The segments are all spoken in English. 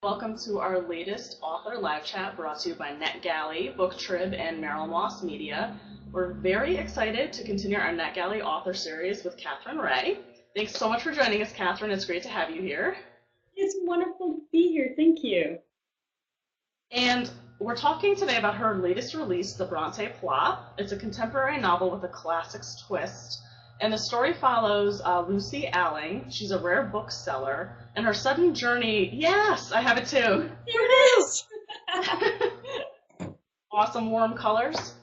Welcome to our latest author live chat brought to you by NetGalley, Booktrib, and Merrill Moss Media. We're very excited to continue our NetGalley author series with Katherine Reay. Thanks so much for joining us, Katherine. It's great to have you here. It's wonderful to be here. Thank you. And we're talking today about her latest release, The Bronte Plot. It's a contemporary novel with a classics twist. And the story follows Lucy Alling. She's a rare bookseller, and her sudden journey. Yes, I have it too. There it is. Awesome warm colors.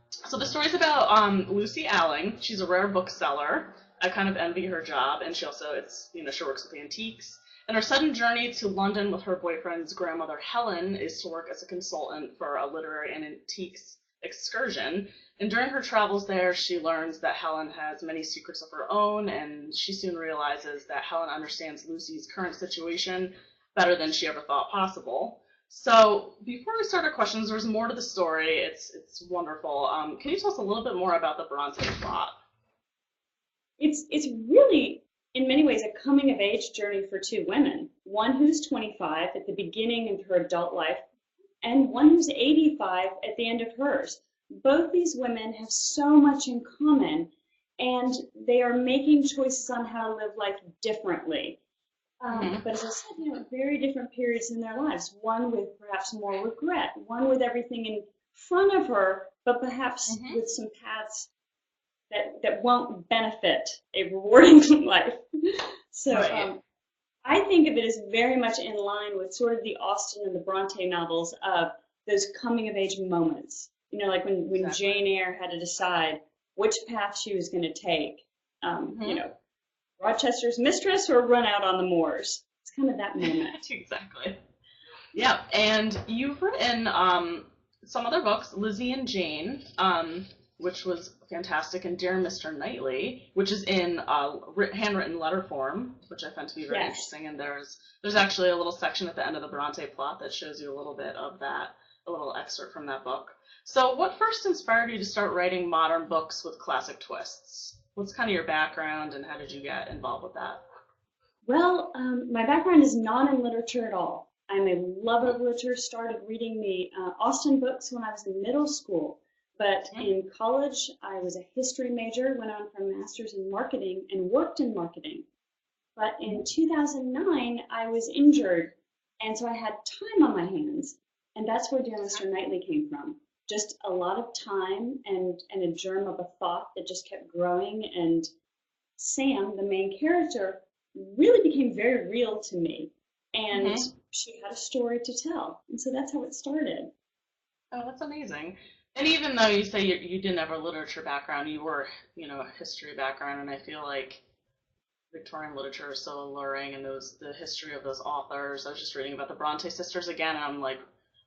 So the story's about Lucy Alling. She's a rare bookseller. I kind of envy her job, and she works with antiques. And her sudden journey to London with her boyfriend's grandmother Helen is to work as a consultant for a literary and antiques excursion. And during her travels there, she learns that Helen has many secrets of her own, and she soon realizes that Helen understands Lucy's current situation better than she ever thought possible. So before we start our questions, there's more to the story. It's wonderful. Can you tell us a little bit more about the Bronte Plot? It's really, in many ways, a coming-of-age journey for two women. One who's 25 at the beginning of her adult life, and one who's 85 at the end of hers. Both these women have so much in common, and they are making choices on how to live life differently. But as I said, very different periods in their lives. One with perhaps more regret, one with everything in front of her, but perhaps with some paths that won't benefit a rewarding life. So I think of it as very much in line with sort of the Austen and the Bronte novels of those coming-of-age moments. Like when Jane Eyre had to decide which path she was going to take. Rochester's mistress or run out on the moors. It's kind of that moment. Exactly. Yeah, and you've written some other books, Lizzie and Jane, which was fantastic, and Dear Mr. Knightley, which is in handwritten letter form, which I found to be very interesting. And there's actually a little section at the end of the Bronte Plot that shows you a little bit of that, a little excerpt from that book. So what first inspired you to start writing modern books with classic twists? What's kind of your background, and how did you get involved with that? Well, my background is not in literature at all. I'm a lover of literature, started reading the Austen books when I was in middle school. But in college, I was a history major, went on for a master's in marketing, and worked in marketing. But in 2009, I was injured, and so I had time on my hands. And that's where Dear Mr. Knightley came from. Just a lot of time and a germ of a thought that just kept growing. And Sam, the main character, really became very real to me. And she had a story to tell. And so that's how it started. Oh, that's amazing. And even though you say you didn't have a literature background, you were, a history background, and I feel like Victorian literature is so alluring, and the history of those authors. I was just reading about the Bronte sisters again, and I'm like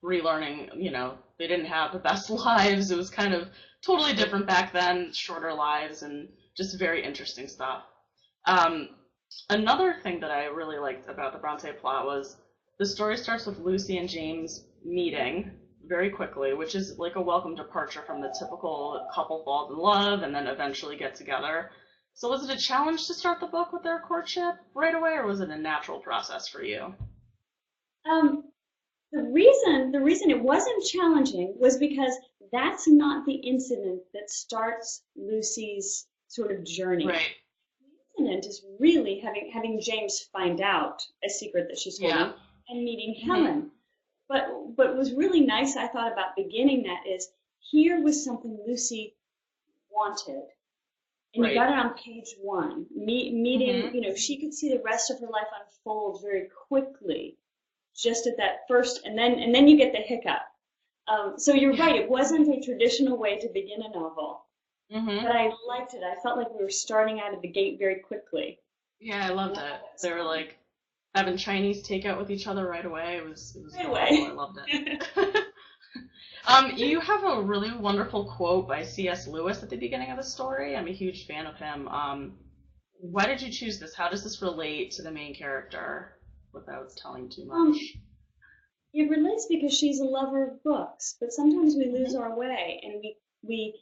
relearning, they didn't have the best lives. It was kind of totally different back then, shorter lives, and just very interesting stuff. Another thing that I really liked about the Bronte Plot was the story starts with Lucy and James meeting very quickly, which is like a welcome departure from the typical couple falls in love and then eventually get together. So was it a challenge to start the book with their courtship right away, or was it a natural process for you? The reason it wasn't challenging was because that's not the incident that starts Lucy's sort of journey. Right. The incident is really having James find out a secret that she's holding and meeting Helen. But what was really nice, I thought, about beginning that is here was something Lucy wanted. And you got it on page one. Meeting, she could see the rest of her life unfold very quickly, just at that first, and then you get the hiccup. So you're right, it wasn't a traditional way to begin a novel. But I liked it. I felt like we were starting out of the gate very quickly. Yeah, I loved it. They were like having Chinese takeout with each other right away. It was right away. I loved it. You have a really wonderful quote by C.S. Lewis at the beginning of the story. I'm a huge fan of him. Why did you choose this? How does this relate to the main character without telling too much? It relates because she's a lover of books, but sometimes we lose our way, and we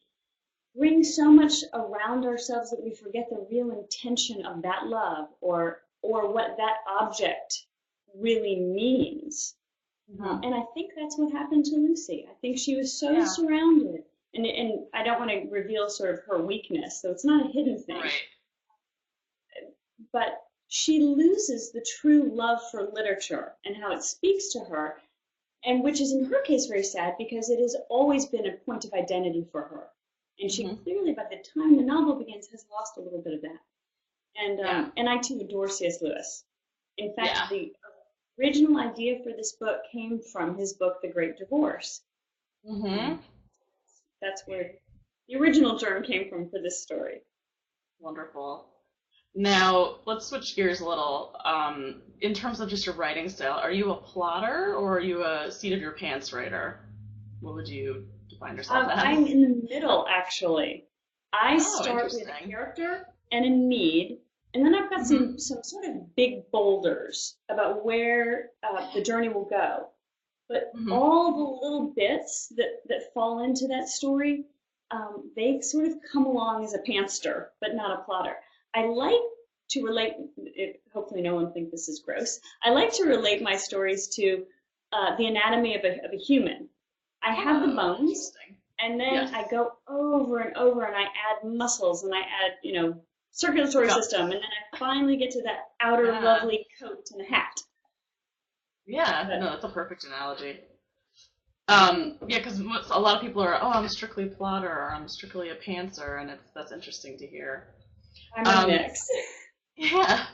bring so much around ourselves that we forget the real intention of that love or what that object really means. And I think that's what happened to Lucy. I think she was so surrounded. And I don't want to reveal sort of her weakness, so it's not a hidden thing. Right. But she loses the true love for literature and how it speaks to her, and which is in her case very sad because it has always been a point of identity for her. And she clearly, by the time the novel begins, has lost a little bit of that. And I too adore C.S. Lewis. In fact, the original idea for this book came from his book, The Great Divorce. That's where the original germ came from for this story. Wonderful. Now, let's switch gears a little. In terms of just your writing style, are you a plotter or are you a seat-of-your-pants writer? What would you define yourself as? I'm in the middle, actually. I start with a character and a need, and then I've got some sort of big boulders about where the journey will go. But all the little bits that fall into that story, they sort of come along as a pantster, but not a plotter. I like to relate, hopefully no one thinks this is gross, I like to relate my stories to the anatomy of a human. I have the bones, and then I go over and over, and I add muscles, and I add, circulatory system, and then I finally get to that outer lovely coat and hat. Yeah, no, that's a perfect analogy. Because a lot of people are, I'm strictly a plotter, or I'm strictly a pantser, and that's interesting to hear. I'm a mix. Yeah.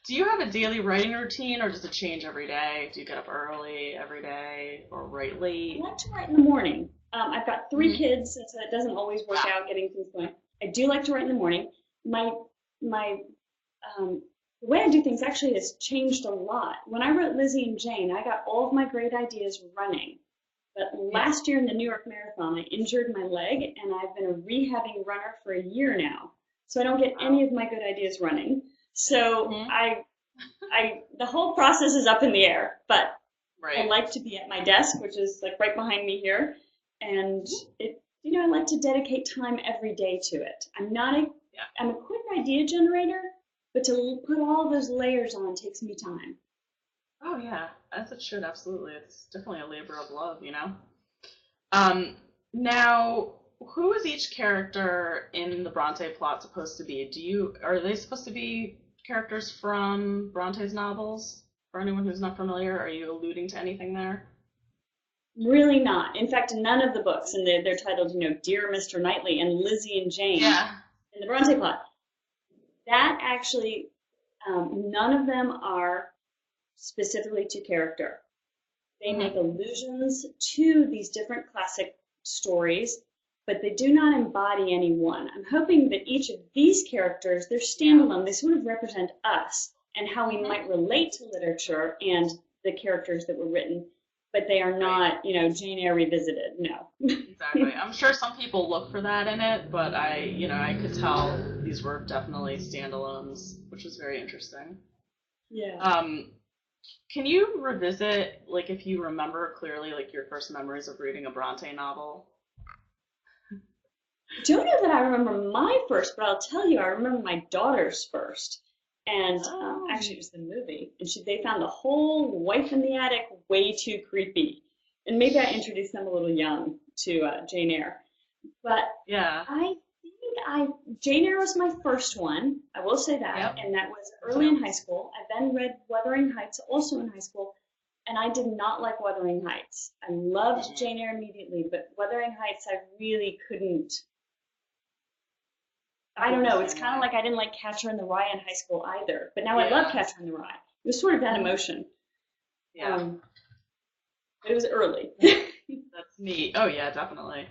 Do you have a daily writing routine, or does it change every day? Do you get up early every day, or write late? I like to write in the morning. I've got 3 kids, so it doesn't always work out getting things going. I do like to write in the morning. The way I do things actually has changed a lot. When I wrote Lizzie and Jane, I got all of my great ideas running. But last year in the New York Marathon, I injured my leg, and I've been a rehabbing runner for a year now. So I don't get any of my good ideas running. So the whole process is up in the air. But I like to be at my desk, which is like right behind me here, and I like to dedicate time every day to it. I'm a quick idea generator, but to put all those layers on takes me time. Oh, yeah, as it should, absolutely. It's definitely a labor of love, Now, who is each character in the Bronte plot supposed to be? Are they supposed to be characters from Bronte's novels? For anyone who's not familiar, are you alluding to anything there? Really not. In fact, none of the books, and they're titled, Dear Mr. Knightley and Lizzie and Jane in the Bronte plot. That actually, none of them are specifically to character. They make allusions to these different classic stories, but they do not embody any one. I'm hoping that each of these characters, they're standalone. They sort of represent us and how we might relate to literature and the characters that were written, but they are not, Jane Eyre revisited. No. Exactly. I'm sure some people look for that in it, but I could tell these were definitely standalones, which is very interesting. Yeah. Can you revisit, if you remember clearly, your first memories of reading a Bronte novel? I don't know that I remember my first, but I'll tell you, I remember my daughter's first. And actually, it was the movie. And they found the whole wife in the attic way too creepy. And maybe I introduced them a little young to Jane Eyre. But I think Jane Eyre was my first one. I will say that. And that was early in high school. I then read Wuthering Heights, also in high school. And I did not like Wuthering Heights. I loved Jane Eyre immediately, but Wuthering Heights I really couldn't. I don't know. It's kind of like I didn't like Catcher in the Rye in high school either. But now I love Catcher in the Rye. It was sort of that emotion. Yeah. But it was early. That's neat. Oh, yeah, definitely.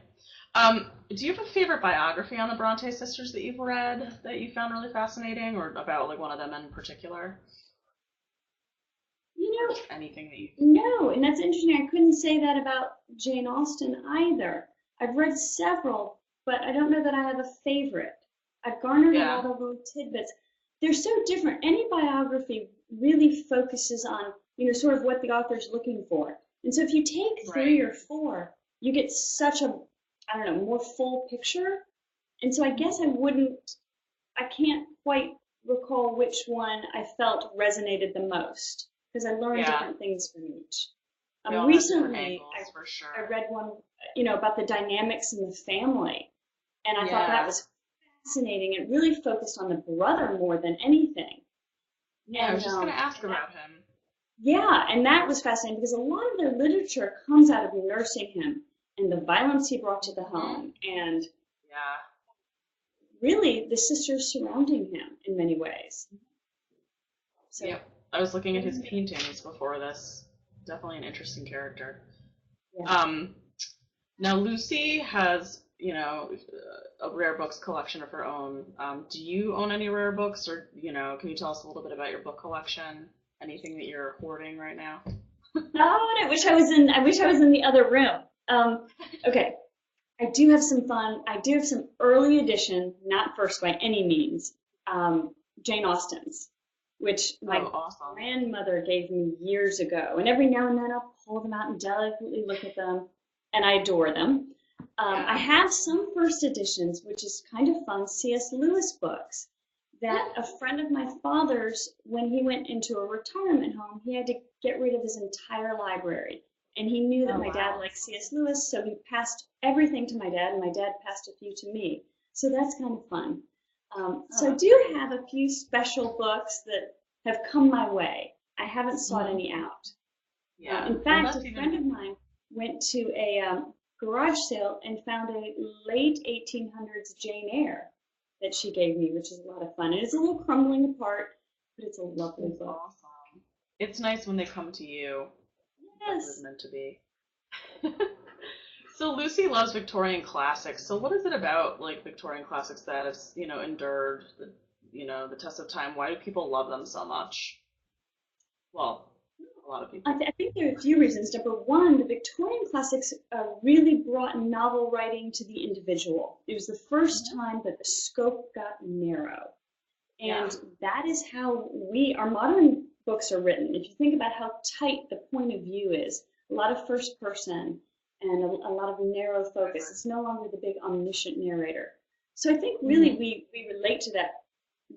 Do you have a favorite biography on the Bronte sisters that you've read that you found really fascinating, or about one of them in particular? Anything that you... No, and that's interesting. I couldn't say that about Jane Austen either. I've read several, but I don't know that I have a favorite. I've garnered a lot of little tidbits. They're so different. Any biography really focuses on, sort of what the author's looking for. And so if you take 3 or 4, you get such a, more full picture. And so I guess I can't quite recall which one I felt resonated the most. because I learned Yeah. different things from each. They all have different Recently, angles, for sure. I read one, about the dynamics in the family, and I thought that was fascinating. It really focused on the brother more than anything. Yeah, I was just going to ask about him. Yeah, and that was fascinating because a lot of their literature comes out of nursing him and the violence he brought to the home, and really the sisters surrounding him in many ways. So, yep. I was looking at his paintings before this. Definitely an interesting character. Yeah. Now Lucy has, a rare books collection of her own. Do you own any rare books, or can you tell us a little bit about your book collection? Anything that you're hoarding right now? Oh, I wish I was in the other room. Okay, I do have some fun. I do have some early edition, not first by any means, Jane Austen's, which my grandmother gave me years ago. And every now and then I'll pull them out and delicately look at them, and I adore them. I have some first editions, which is kind of fun, C.S. Lewis books that a friend of my father's, when he went into a retirement home, he had to get rid of his entire library. And he knew that my dad liked C.S. Lewis, so he passed everything to my dad, and my dad passed a few to me. So that's kind of fun. So I do have a few special books that have come my way. I haven't sought any out. Yeah. In fact, a friend of mine went to a garage sale and found a late 1800s Jane Eyre that she gave me, which is a lot of fun. It is a little crumbling apart, but it's a lovely book. Awesome. It's nice when they come to you. Yes. It was meant to be. So Lucy loves Victorian classics. So what is it about Victorian classics that has, endured the test of time? Why do people love them so much? Well, a lot of people. I think there are a few reasons. Number one, the Victorian classics really brought novel writing to the individual. It was the first time that the scope got narrow. And that is how our modern books are written. If you think about how tight the point of view is, a lot of first person and a lot of narrow focus. It's no longer the big omniscient narrator. So I think really we relate to that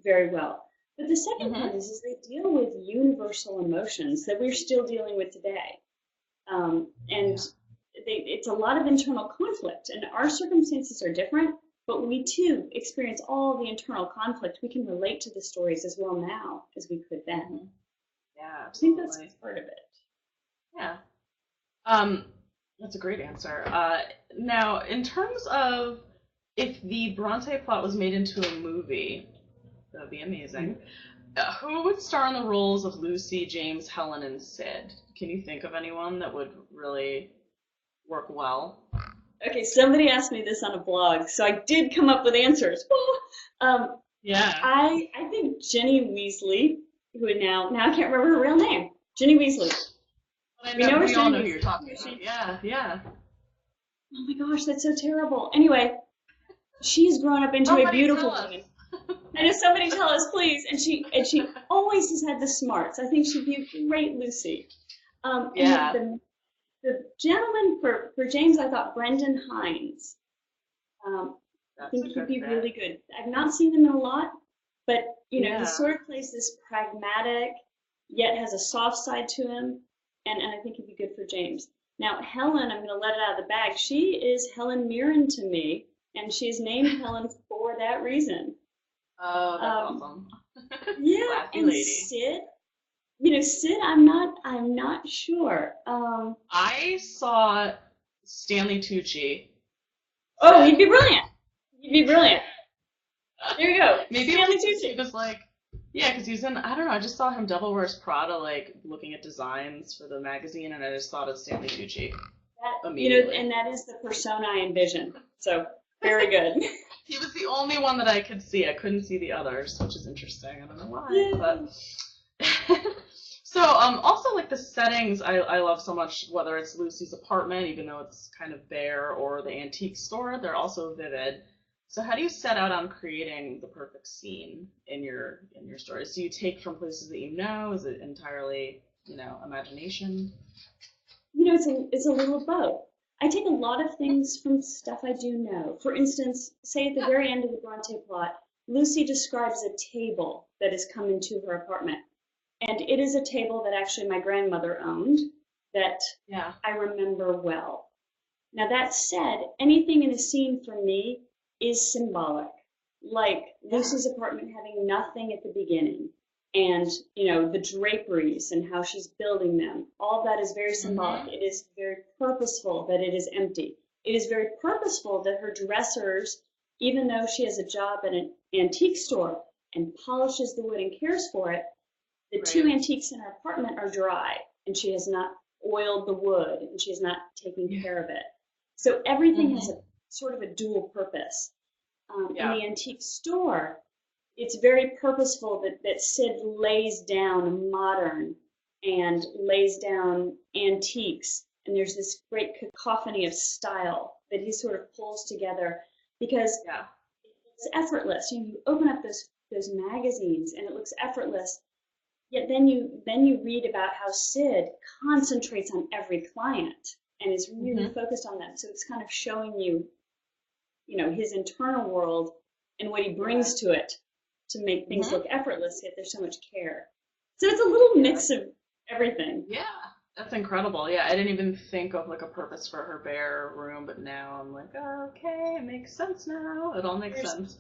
very well. But the second part is they deal with universal emotions that we're still dealing with today. It's a lot of internal conflict, and our circumstances are different, but we too experience all the internal conflict. We can relate to the stories as well now as we could then. Yeah, absolutely. I think that's part of it. Yeah. That's a great answer. Now, in terms of if the Bronte Plot was made into a movie, that would be amazing. Who would star in the roles of Lucy, James, Helen, and Sid? Can you think of anyone that would really work well? Okay, somebody asked me this on a blog, so I did come up with answers. I think Ginny Weasley, who now I can't remember her real name. Ginny Weasley. We all know who you're talking about. Yeah. Oh my gosh, that's so terrible. Anyway, she's grown up into a beautiful woman. I know, somebody tell us, please. And she always has had the smarts. I think she'd be a great Lucy. And the gentleman for James, I thought Brendan Hines. I think he'd be really good. I've not seen him in a lot, but he sort of plays this pragmatic, yet has a soft side to him, and I think he'd be good for James. Now, Helen, I'm going to let it out of the bag. She is Helen Mirren to me, and she's named Helen for that reason. Oh, that's awesome. Yeah, and lady. Sid, I'm not sure. I saw Stanley Tucci. Oh, he'd be brilliant. There you go. Maybe Stanley Tucci. He was because he was in, I don't know, I just saw him Devil Wears Prada, looking at designs for the magazine, and I just thought of Stanley Tucci. Immediately. And that is the persona I envision. So, very good. He was the only one that I could see. I couldn't see the others, which is interesting. I don't know why, but... So, also, the settings I love so much, whether it's Lucy's apartment, even though it's kind of bare, or the antique store, they're also vivid. So how do you set out on creating the perfect scene in your stories? Do you take from places that you know? Is it entirely, imagination? It's a little of both. I take a lot of things from stuff I do know. For instance, say at the very end of the Bronte Plot, Lucy describes a table that has come into her apartment. And it is a table that actually my grandmother owned that Yeah. I remember well. Now, that said, anything in a scene for me is symbolic, like Lucy's apartment having nothing at the beginning, and, the draperies and how she's building them. All that is very symbolic. It is very purposeful that it is empty. It is very purposeful that her dressers, even though she has a job at an antique store and polishes the wood and cares for it, the two antiques in her apartment are dry, and she has not oiled the wood, and she is not taking care of it. So everything has a sort of a dual purpose. In the antique store, it's very purposeful that Sid lays down modern and lays down antiques, and there's this great cacophony of style that he sort of pulls together because it's effortless. You open up those magazines, and it looks effortless. Yet then you read about how Sid concentrates on every client and is really focused on them. So it's kind of showing you, his internal world and what he brings to it to make things look effortless, yet there's so much care. So it's a little mix of everything. Yeah, that's incredible. Yeah, I didn't even think of like a purpose for her bare room, but now I'm like, oh, okay, it makes sense now. It all makes sense.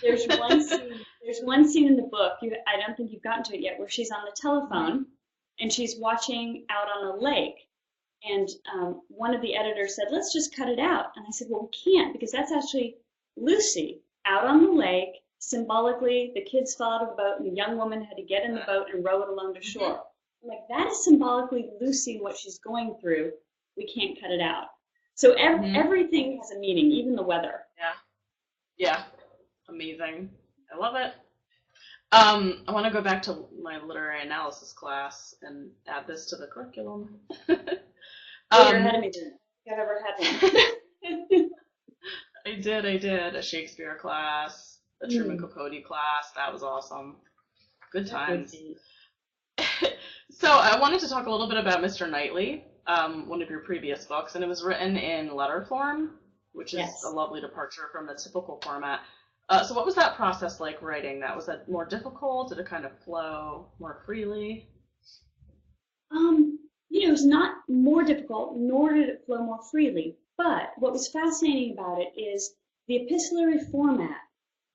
There's one scene in the book, I don't think you've gotten to it yet, where she's on the telephone and she's watching out on a lake. And one of the editors said, let's just cut it out. And I said, well, we can't, because that's actually Lucy out on the lake. Symbolically, the kids fell out of the boat and the young woman had to get in the boat and row it along to shore. I'm like, that is symbolically Lucy and what she's going through. We can't cut it out. So everything has a meaning, even the weather. Yeah. Amazing. I love it. I want to go back to my literary analysis class and add this to the curriculum. You're ahead of me, Jen. I've ever had one. I did. A Shakespeare class, a Truman Capote class. That was awesome. Good times. So I wanted to talk a little bit about Mr. Knightley, one of your previous books, and it was written in letter form, which is a lovely departure from the typical format. So what was that process like writing that? Was that more difficult? Did it kind of flow more freely? It was not more difficult, nor did it flow more freely. But what was fascinating about it is the epistolary format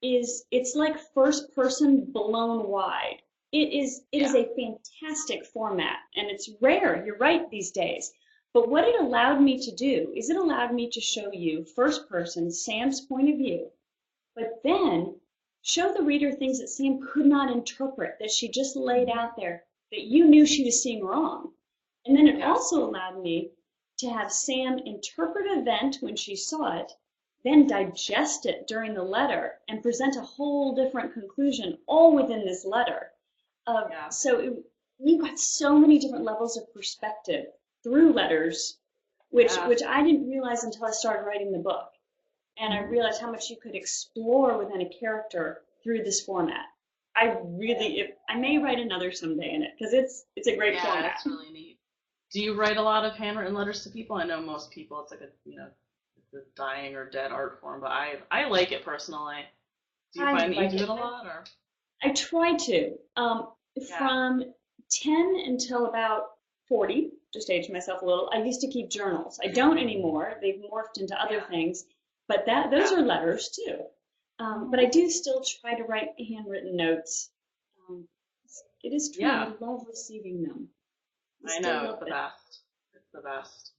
it's like first person blown wide. It is a fantastic format, and it's rare, you're right, these days. But what it allowed me to do is it allowed me to show you first person, Sam's point of view, but then show the reader things that Sam could not interpret, that she just laid out there, that you knew she was seeing wrong. And then it also allowed me to have Sam interpret an event when she saw it, then digest it during the letter and present a whole different conclusion, all within this letter. So you got so many different levels of perspective through letters, which I didn't realize until I started writing the book. And I realized how much you could explore within a character through this format. I may write another someday in it, because it's a great format. Yeah, it's really neat. Do you write a lot of handwritten letters to people? I know most people, it's like it's a dying or dead art form, but I like it personally. Do you find that you do it a lot, or? I try to. From 10 until about 40, just aged myself a little, I used to keep journals. I don't anymore. They've morphed into other things, but those are letters too. But I do still try to write handwritten notes. It is true. I love receiving them. I know, it's the best. It's the best.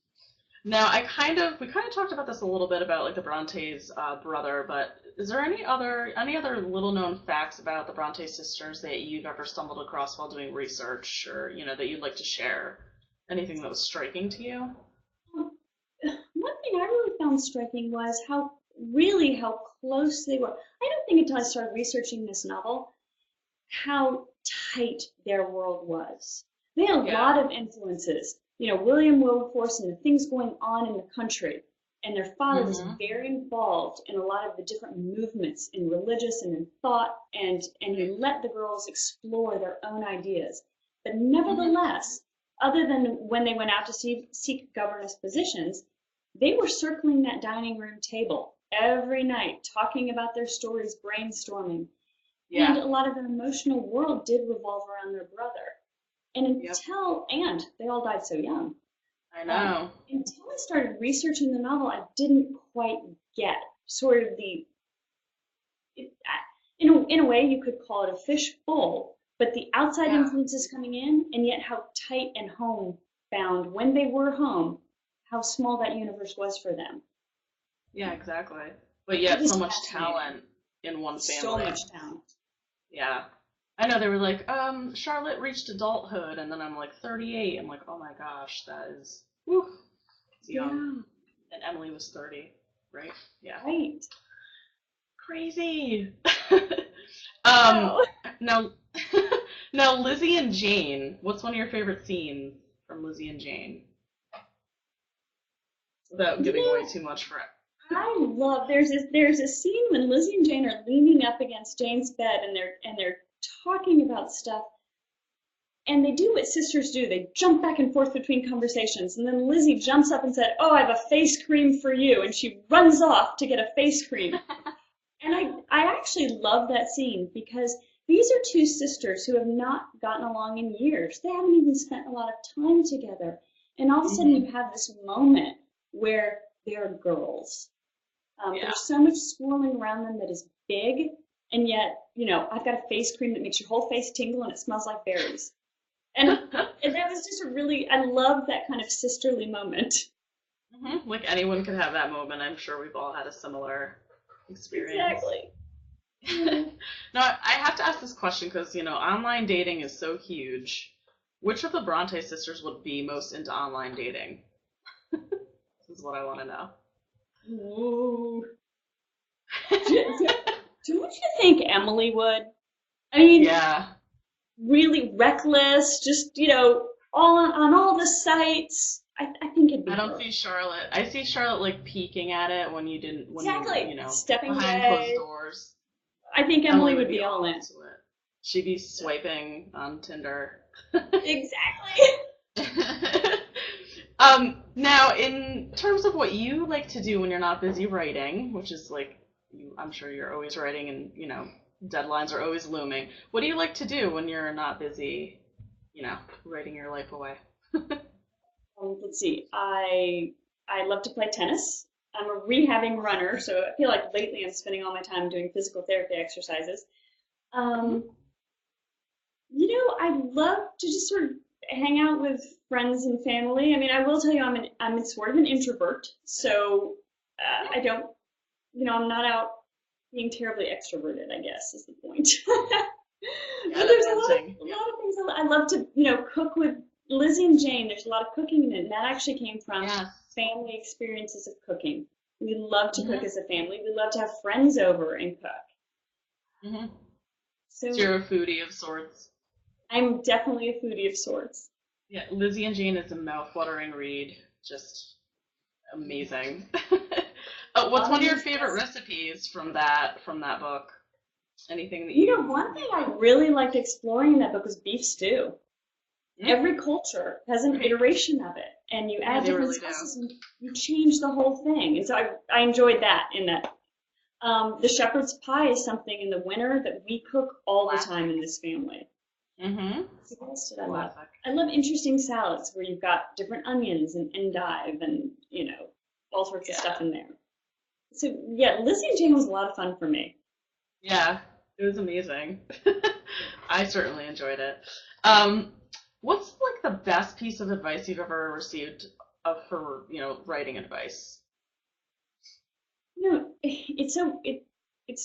Now, we kind of talked about this a little bit about like the Bronte's brother, but is there any other little known facts about the Bronte sisters that you've ever stumbled across while doing research, or that you'd like to share? Anything that was striking to you? One thing I really found striking was how close they were. I don't think until I started researching this novel how tight their world was. They had a lot of influences. William Wilberforce and the things going on in the country. And their father was very involved in a lot of the different movements in religious and in thought, and he let the girls explore their own ideas. But nevertheless, other than when they went out to seek governess positions, they were circling that dining room table every night, talking about their stories, brainstorming. And a lot of their emotional world did revolve around their brother. And Yep. and they all died so young. I know. Until I started researching the novel, I didn't quite get sort of in a way you could call it a fishbowl, but the outside Yeah. influences coming in, and yet how tight and homebound when they were home, how small that universe was for them. Yeah, exactly. But It yet was so much fascinating. talent in one family. So much talent. Yeah. I know they were like, Charlotte reached adulthood, and then I'm like 38. I'm like, oh my gosh, that is, whew, it's young. And Emily was 30, right? Yeah. Right. Crazy. Oh. Now, now Lizzie and Jane. What's one of your favorite scenes from Lizzie and Jane? Without giving away too much for it. I love there's a scene when Lizzie and Jane are leaning up against Jane's bed and they're talking about stuff, and they do what sisters do. They jump back and forth between conversations, and then Lizzie jumps up and said, "Oh, I have a face cream for you," and she runs off to get a face cream. And I actually love that scene because these are two sisters who have not gotten along in years. They haven't even spent a lot of time together. And all of a sudden you have this moment where they're girls. There's so much swirling around them that is big, and yet, I've got a face cream that makes your whole face tingle and it smells like berries. And that was just I love that kind of sisterly moment. Mm-hmm. Like anyone could have that moment. I'm sure we've all had a similar experience. Exactly. Now, I have to ask this question because, online dating is so huge. Which of the Bronte sisters would be most into online dating? This is what I want to know. Ooh. Don't you think Emily would? I mean, yeah. Really reckless, just, all on all the sites. I think it'd be I don't her. see Charlotte. I see Charlotte like peeking at it when Exactly. you Stepping behind away. closed doors. I think Emily would be all in. She'd be swiping on Tinder. Exactly. Now, in terms of what you like to do when you're not busy writing, which is like, I'm sure you're always writing and, deadlines are always looming. What do you like to do when you're not busy, writing your life away? Let's see. I love to play tennis. I'm a rehabbing runner, so I feel like lately I'm spending all my time doing physical therapy exercises. I love to just sort of hang out with friends and family. I mean, I will tell you, I'm sort of an introvert, so I don't, I'm not out being terribly extroverted, I guess, is the point. But there's a lot of things I love to, cook with Lizzie and Jane. There's a lot of cooking in it, and that actually came from family experiences of cooking. We love to cook as a family. We love to have friends over and cook. Mm-hmm. So you're a foodie of sorts. I'm definitely a foodie of sorts. Yeah, Lizzie and Jane is a mouth-watering read. Just amazing. What's one of your favorite recipes from that book? Anything that one thing I really liked exploring in that book was beef stew. Every culture has an iteration of it, and you add different spices and you change the whole thing. And so I enjoyed that in that. The shepherd's pie is something in the winter that we cook all the time in this family. Mm-hmm. So what else did I love? I love interesting salads where you've got different onions and endive and, all sorts of stuff in there. So, Lizzie and Jane was a lot of fun for me. Yeah, it was amazing. I certainly enjoyed it. What's like the best piece of advice you've ever received of her, writing advice? It's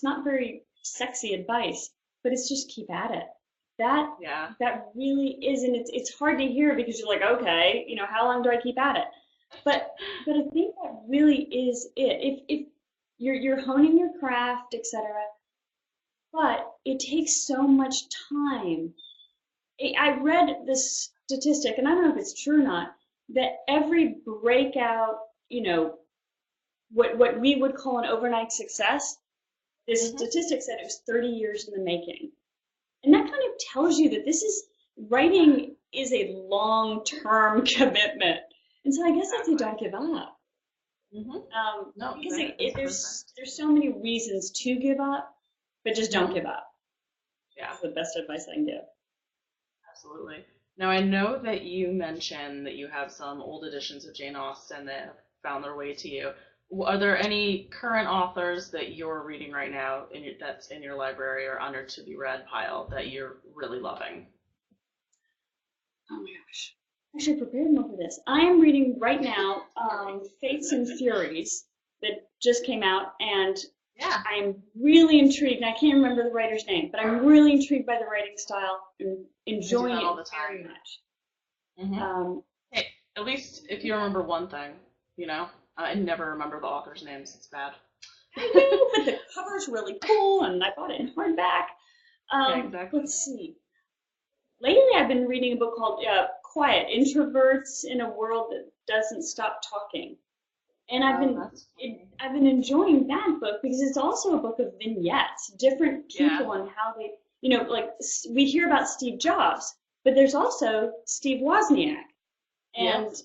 not very sexy advice, but it's just keep at it. That really is, and it's hard to hear because you're like, okay, how long do I keep at it? But I think that really is it. If you're honing your craft, etc. But it takes so much time. I read this statistic, and I don't know if it's true or not, that every breakout, what we would call an overnight success, this statistic said it was 30 years in the making. And that kind of tells you that writing is a long-term commitment. And so I guess I'd say don't give up. Because there's so many reasons to give up, but just don't give up. Yeah. That's the best advice I can give. Absolutely. Now, I know that you mentioned that you have some old editions of Jane Austen that have found their way to you. Are there any current authors that you're reading right now that's in your library or under to be read pile that you're really loving? Oh my gosh. I should prepare more for this. I am reading right now Fates and Furies that just came out, and Yeah. I'm really intrigued. I can't remember the writer's name, but I'm really intrigued by the writing style and enjoying it all the time. very much. Mm-hmm. Hey, at least if you remember one thing, I never remember the author's names. It's bad. I know, but the cover's really cool, and I bought it in hardback. Yeah, exactly. Let's see. Lately, I've been reading a book called Quiet, Introverts in a World That Doesn't Stop Talking. And I've been enjoying that book because it's also a book of vignettes, different people and how they, like we hear about Steve Jobs, but there's also Steve Wozniak. And,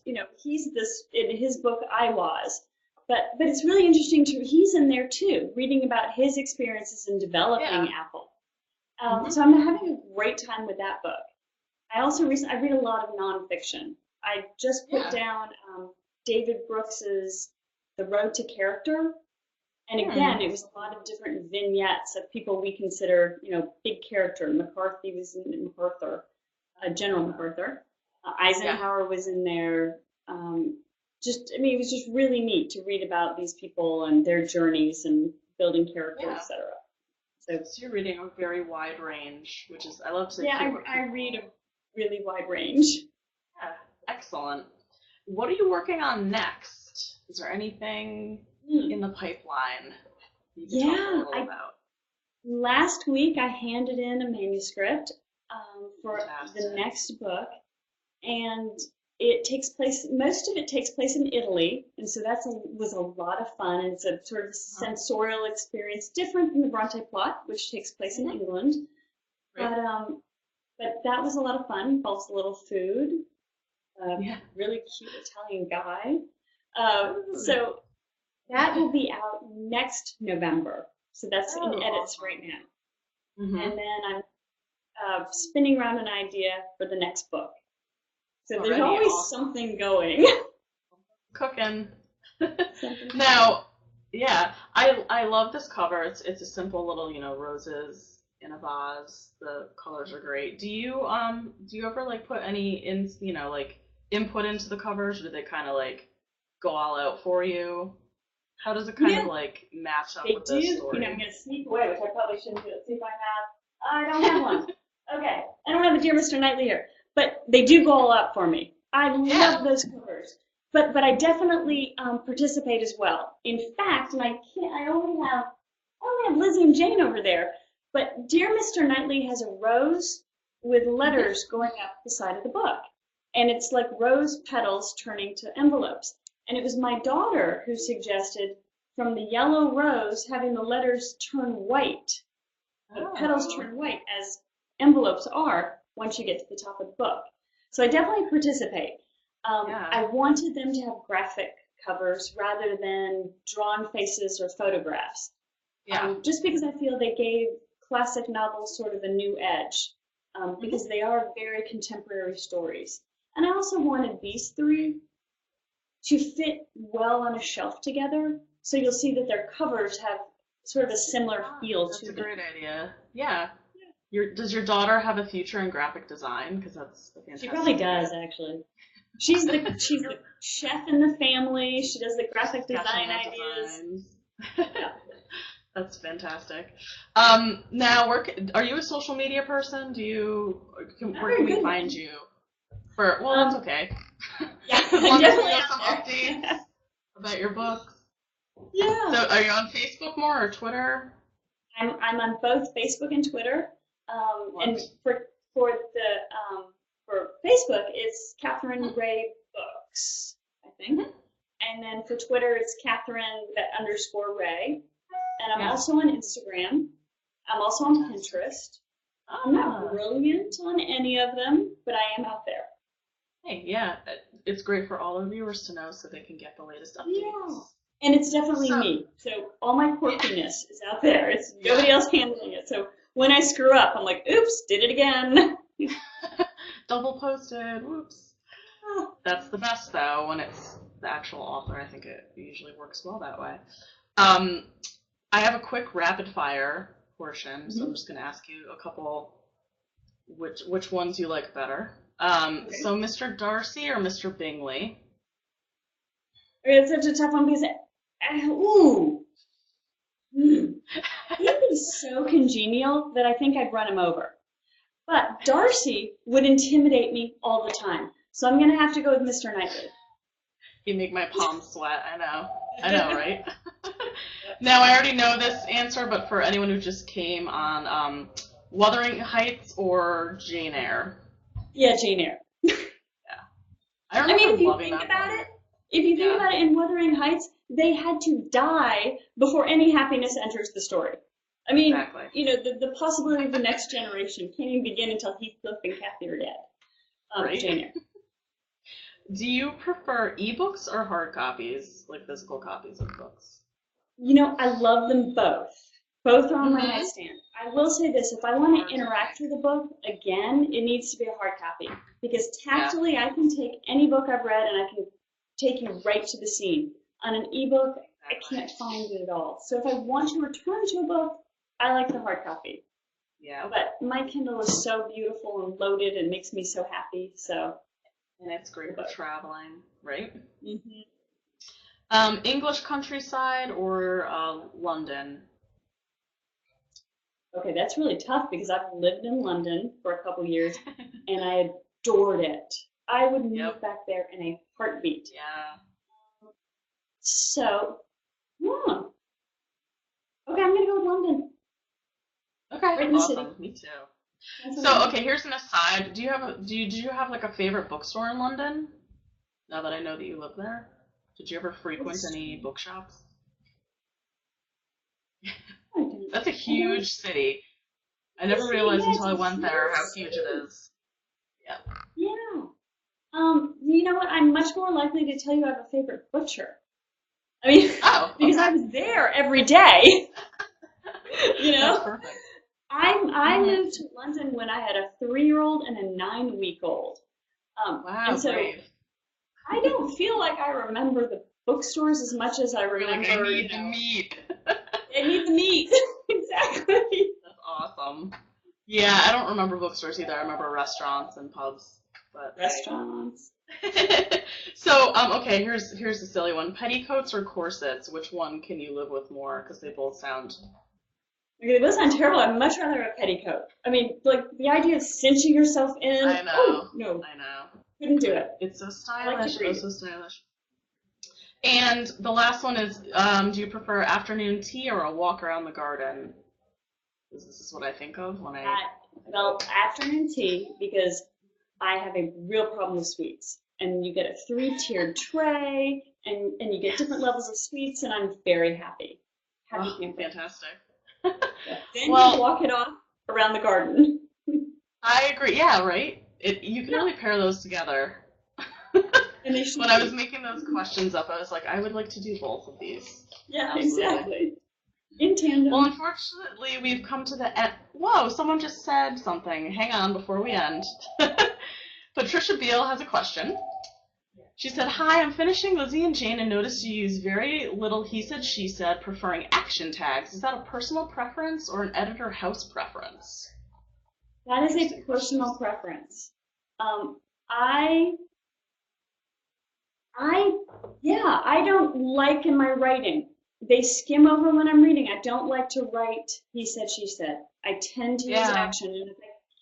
he's this, in his book, I Was. But it's really interesting he's in there too, reading about his experiences in developing Apple. So I'm having a great time with that book. I also I read a lot of nonfiction. I just put down David Brooks's The Road to Character. And again, it was a lot of different vignettes of people we consider, big character. McCarthy was in MacArthur, General MacArthur. Eisenhower was in there. It was just really neat to read about these people and their journeys and building character, etc. So you're reading a very wide range, which is, I love to. Yeah, I read a really wide range. Yeah, excellent. What are you working on next? Is there anything in the pipeline you can talk a little about? Last week I handed in a manuscript for the next book, and most of it takes place in Italy, and so was a lot of fun. It's a sort of sensorial experience, different from the Bronte Plot, which takes place in England. Right. But that was a lot of fun. Involves a little food. Really cute Italian guy. So that will be out next November. So that's in edits right now. Mm-hmm. And then I'm spinning around an idea for the next book. So there's always something going. Cooking. Now, I love this cover. It's a simple little, roses in a vase. The colors are great. Do you ever put any input into the covers, or do they kind of go all out for you? How does it kind of match up with the story? I'm gonna sneak away, which I probably shouldn't do. Let's see if I don't have one. Okay, I don't have a Dear Mr. Knightley here. But they do go all out for me. I love those covers. But I definitely participate as well. In fact, and I only have Lizzie and Jane over there. But Dear Mr. Knightley has a rose with letters going up the side of the book. And it's like rose petals turning to envelopes. And it was my daughter who suggested from the yellow rose having the letters turn white. The petals turn white as envelopes are once you get to the top of the book. So I definitely participate. I wanted them to have graphic covers rather than drawn faces or photographs. Just because I feel they gave classic novels sort of a new edge, because they are very contemporary stories. And I also wanted these three to fit well on a shelf together, so you'll see that their covers have sort of a similar feel to them. That's a great idea. Yeah. Does your daughter have a future in graphic design? Because that's a fantastic. She probably does, actually. She's the chef in the family. She does the graphic design ideas. That's fantastic. Now, are you a social media person? Where can we find you? That's okay. Yeah, I'm definitely have some updates about your books. Yeah. So, are you on Facebook more or Twitter? I'm on both Facebook and Twitter. And for Facebook, it's Katherine Reay Books, I think. And then for Twitter, it's Katherine_Reay. And I'm also on Instagram. I'm also on Pinterest. I'm not brilliant on any of them, but I am out there. Hey, yeah, it's great for all our viewers to know so they can get the latest updates. Yeah. And it's definitely me. So all my quirkiness is out there. It's nobody else handling it. So when I screw up, I'm like, oops, did it again. Double posted. Whoops. That's the best, though, when it's the actual author. I think it usually works well that way. I have a quick rapid fire portion, so I'm just going to ask you a couple which ones you like better. Okay. So Mr. Darcy or Mr. Bingley? It's such a tough one because, he'd be so congenial that I think I'd run him over. But Darcy would intimidate me all the time. So I'm going to have to go with Mr. Knightley. You make my palms sweat, I know, right? Now, I already know this answer, but for anyone who just came on, Wuthering Heights or Jane Eyre? Yeah, Jane Eyre. I mean, if you think about it, in Wuthering Heights, they had to die before any happiness enters the story. I mean, exactly. The possibility of the next generation can't even begin until Heathcliff and Cathy are dead. Right. Jane Eyre. Do you prefer ebooks or hard copies, like physical copies of books? I love them both. Both are on my nightstand. I will say this, if I want to interact with a book, again, it needs to be a hard copy. Because tactily, I can take any book I've read and I can take you right to the scene. On an ebook, I can't find it at all. So if I want to return to a book, I like the hard copy. Yeah. But my Kindle is so beautiful and loaded and makes me so happy, so. And it's great for traveling, right? Mm-hmm. English countryside or London? Okay, that's really tough because I've lived in London for a couple years and I adored it. I would move back there in a heartbeat. Yeah. So, okay, I'm gonna go with London. Okay, right in the awesome. city. Me too. So, okay, here's an aside. Do you have like a favorite bookstore in London? Now that I know that you live there, did you ever frequent any bookshops? That's a huge city. I never realized until I went there how huge it is. Yeah. Yeah. You know what? I'm much more likely to tell you I have a favorite butcher. I mean, because I was there every day. That's perfect. I moved to London when I had a 3-year-old and a 9-week-old. Wow, and so brave. I don't feel like I remember the bookstores as much as I remember. I need the meat. I need the meat. Exactly. That's awesome. Yeah, I don't remember bookstores either. I remember restaurants and pubs. But restaurants. So, okay, here's a silly one. Petticoats or corsets? Which one can you live with more? Because they both sound. Okay, they both sound terrible. I'd much rather a petticoat. I mean, like the idea of cinching yourself in. I know. Oh, no. I know. Couldn't do it. It's so stylish. It's so stylish. And the last one is, do you prefer afternoon tea or a walk around the garden? This is what I think of when I. Well, afternoon tea, because I have a real problem with sweets. And you get a 3-tiered tray, and you get different levels of sweets, and I'm very happy. Fantastic. Then you walk it off around the garden. I agree. Yeah, right? You can really pair those together. And they when I was making those questions up, I was like, I would like to do both of these. Yeah, exactly. In tandem. Well, unfortunately, we've come to the end. Whoa, someone just said something. Hang on before we end. Patricia Beale has a question. She said, hi, I'm finishing Lizzie and Jane and noticed you use very little he said, she said, preferring action tags. Is that a personal preference or an editor house preference? That is a personal preference. I don't like in my writing. They skim over when I'm reading. I don't like to write he said, she said. I tend to use action. And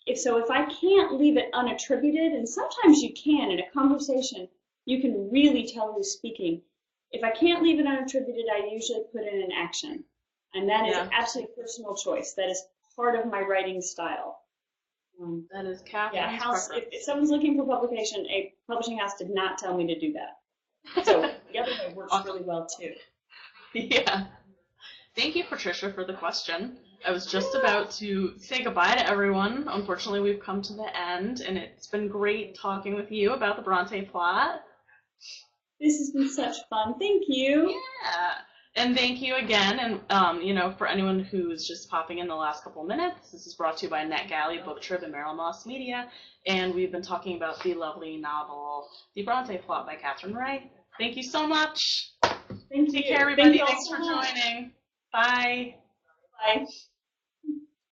if I can't leave it unattributed, and sometimes you can in a conversation, you can really tell who's speaking. If I can't leave it unattributed, I usually put in an action. And that is absolutely personal choice. That is part of my writing style. That is Katherine's preference. If someone's looking for publication, a publishing house did not tell me to do that. So the other way works really well too. Yeah. Thank you, Patricia, for the question. I was just about to say goodbye to everyone. Unfortunately, we've come to the end, and it's been great talking with you about the Bronte Plot. This has been such fun. Thank you. Yeah. And thank you again. And, you know, for anyone who's just popping in the last couple minutes, this is brought to you by NetGalley, Booktrib, and Marilyn Moss Media. And we've been talking about the lovely novel, The Bronte Plot by Katherine Reay. Thank you so much. Thank you. Take care, everybody. Thanks for joining. Bye. Bye.